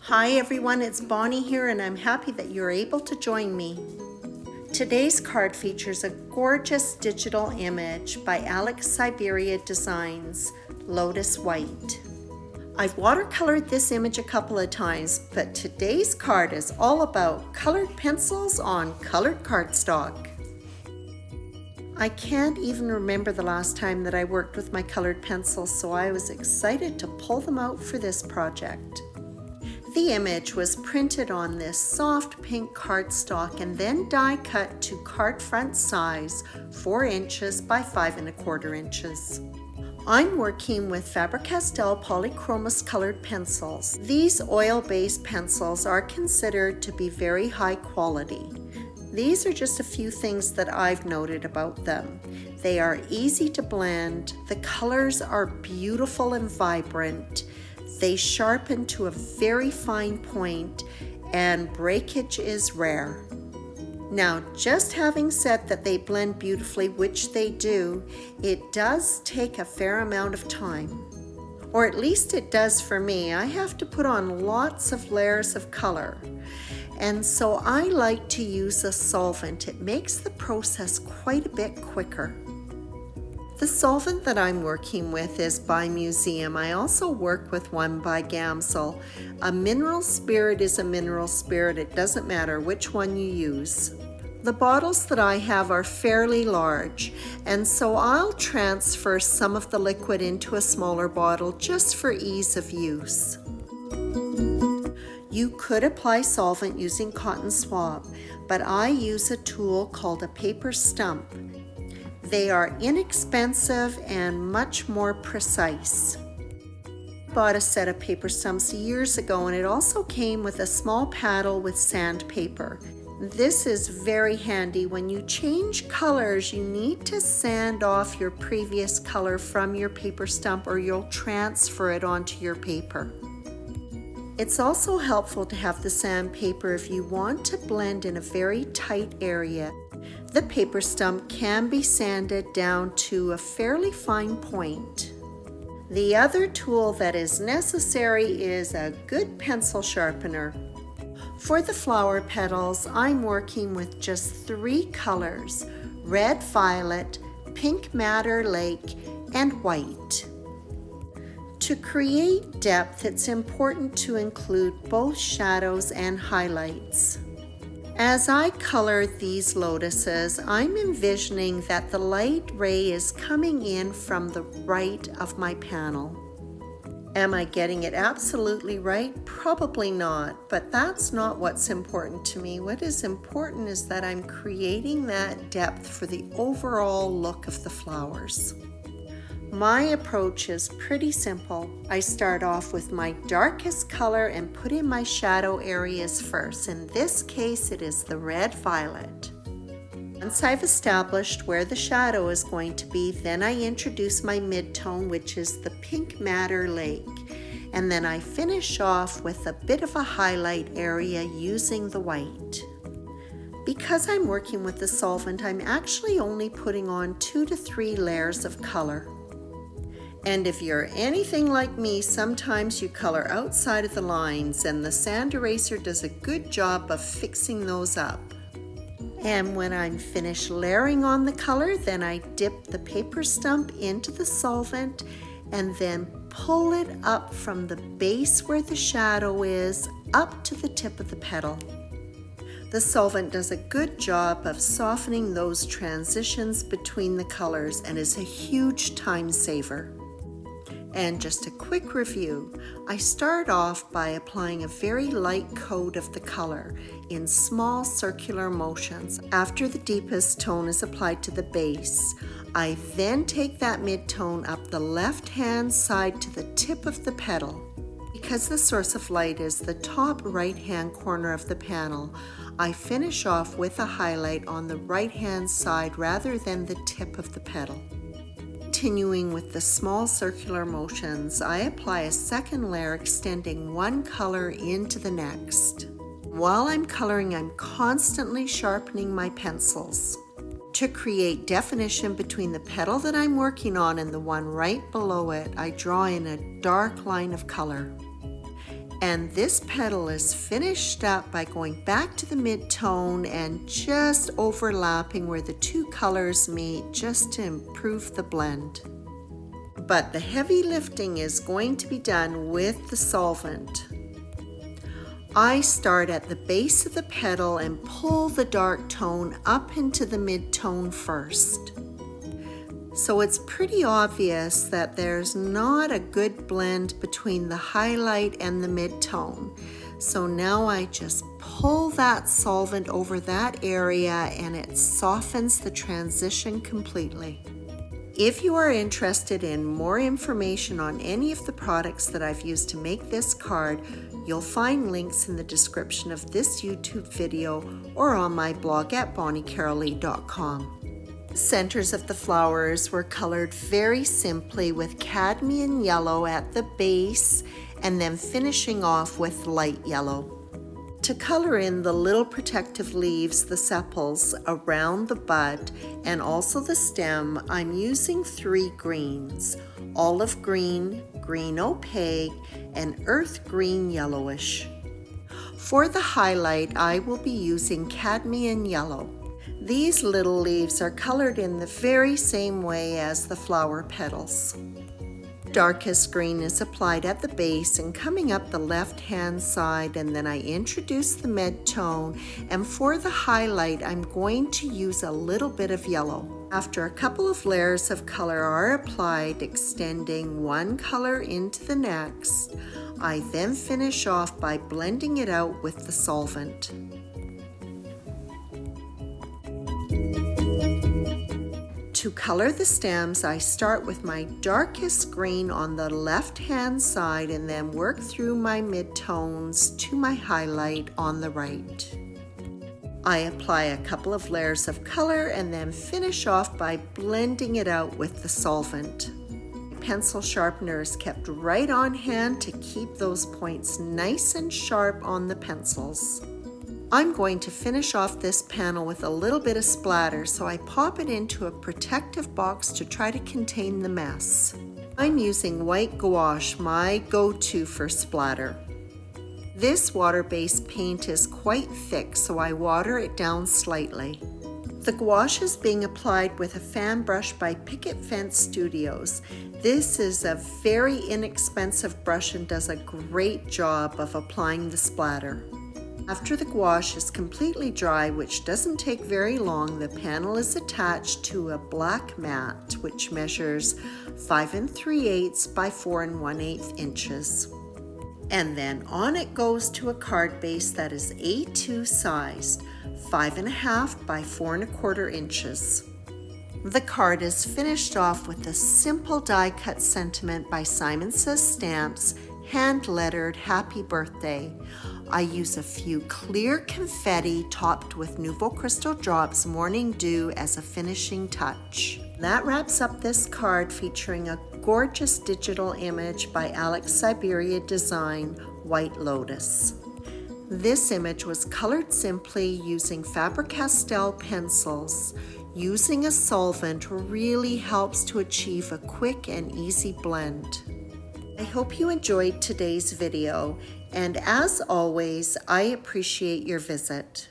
Hi everyone, it's Bonnie here and I'm happy that you're able to join me. Today's card features a gorgeous digital image by Syberia Designs, Lotus White. I've watercolored this image a couple of times, but today's card is all about colored pencils on colored cardstock. I can't even remember the last time that I worked with my colored pencils, so I was excited to pull them out for this project. The image was printed on this soft pink cardstock and then die cut to card front size, 4 inches by 5 1/4 inches. I'm working with Castell Polychromos colored pencils. These oil-based pencils are considered to be very high quality. These are just a few things that I've noted about them. They are easy to blend, the colors are beautiful and vibrant, they sharpen to a very fine point, and breakage is rare. Now, just having said that they blend beautifully, which they do, it does take a fair amount of time. Or at least it does for me. I have to put on lots of layers of color. And so I like to use a solvent. It makes the process quite a bit quicker. The solvent that I'm working with is by Museum. I also work with one by Gamsel. A mineral spirit is a mineral spirit. It doesn't matter which one you use. The bottles that I have are fairly large, and so I'll transfer some of the liquid into a smaller bottle just for ease of use. You could apply solvent using cotton swab, but I use a tool called a paper stump. They are inexpensive and much more precise. I bought a set of paper stumps years ago, and it also came with a small paddle with sandpaper. This is very handy. When you change colors, you need to sand off your previous color from your paper stump or you'll transfer it onto your paper. It's also helpful to have the sandpaper if you want to blend in a very tight area. The paper stump can be sanded down to a fairly fine point. The other tool that is necessary is a good pencil sharpener. For the flower petals, I'm working with just 3 colors: red violet, pink madder lake, and white. To create depth, it's important to include both shadows and highlights. As I color these lotuses, I'm envisioning that the light ray is coming in from the right of my panel. Am I getting it absolutely right? Probably not, but that's not what's important to me. What is important is that I'm creating that depth for the overall look of the flowers. My approach is pretty simple. I start off with my darkest color and put in my shadow areas first. In this case, it is the red violet. Once I've established where the shadow is going to be, then I introduce my midtone, which is the pink madder lake. And then I finish off with a bit of a highlight area using the white. Because I'm working with the solvent, I'm actually only putting on 2 to 3 layers of color. And if you're anything like me, sometimes you color outside of the lines, and the sand eraser does a good job of fixing those up. And when I'm finished layering on the color, then I dip the paper stump into the solvent and then pull it up from the base where the shadow is up to the tip of the petal. The solvent does a good job of softening those transitions between the colors and is a huge time saver. And just a quick review, I start off by applying a very light coat of the color in small circular motions. After the deepest tone is applied to the base, I then take that mid-tone up the left-hand side to the tip of the petal. Because the source of light is the top right-hand corner of the panel, I finish off with a highlight on the right-hand side rather than the tip of the petal. Continuing with the small circular motions, I apply a second layer extending one color into the next. While I'm coloring, I'm constantly sharpening my pencils. To create definition between the petal that I'm working on and the one right below it, I draw in a dark line of color. And this petal is finished up by going back to the mid-tone and just overlapping where the two colors meet just to improve the blend. But the heavy lifting is going to be done with the solvent. I start at the base of the petal and pull the dark tone up into the mid-tone first. So it's pretty obvious that there's not a good blend between the highlight and the mid-tone. So now I just pull that solvent over that area and it softens the transition completely. If you are interested in more information on any of the products that I've used to make this card, you'll find links in the description of this YouTube video or on my blog at Bonniecarollee.com. Centers of the flowers were colored very simply with cadmium yellow at the base and then finishing off with light yellow. To color in the little protective leaves, the sepals around the bud and also the stem, I'm using 3 greens: olive green, green opaque, and earth green yellowish. For the highlight, I will be using cadmium yellow. These little leaves are colored in the very same way as the flower petals. Darkest green is applied at the base and coming up the left-hand side, and then I introduce the mid-tone, and for the highlight I'm going to use a little bit of yellow. After a couple of layers of color are applied, extending one color into the next, I then finish off by blending it out with the solvent. To color the stems, I start with my darkest green on the left-hand side and then work through my mid-tones to my highlight on the right. I apply a couple of layers of color and then finish off by blending it out with the solvent. My pencil sharpener is kept right on hand to keep those points nice and sharp on the pencils. I'm going to finish off this panel with a little bit of splatter, so I pop it into a protective box to try to contain the mess. I'm using white gouache, my go-to for splatter. This water-based paint is quite thick, so I water it down slightly. The gouache is being applied with a fan brush by Picket Fence Studios. This is a very inexpensive brush and does a great job of applying the splatter. After the gouache is completely dry, which doesn't take very long, the panel is attached to a black mat which measures 5 3/8 by 4 1/8 inches. And then on it goes to a card base that is A2 sized, 5 1/2 by 4 1/4 inches. The card is finished off with a simple die cut sentiment by Simon Says Stamps, hand lettered Happy Birthday. I use a few clear confetti topped with Nouveau Crystal Drops Morning Dew as a finishing touch. That wraps up this card featuring a gorgeous digital image by Alex Syberia design, White Lotus. This image was colored simply using Faber-Castell pencils. Using a solvent really helps to achieve a quick and easy blend. I hope you enjoyed today's video, and as always, I appreciate your visit.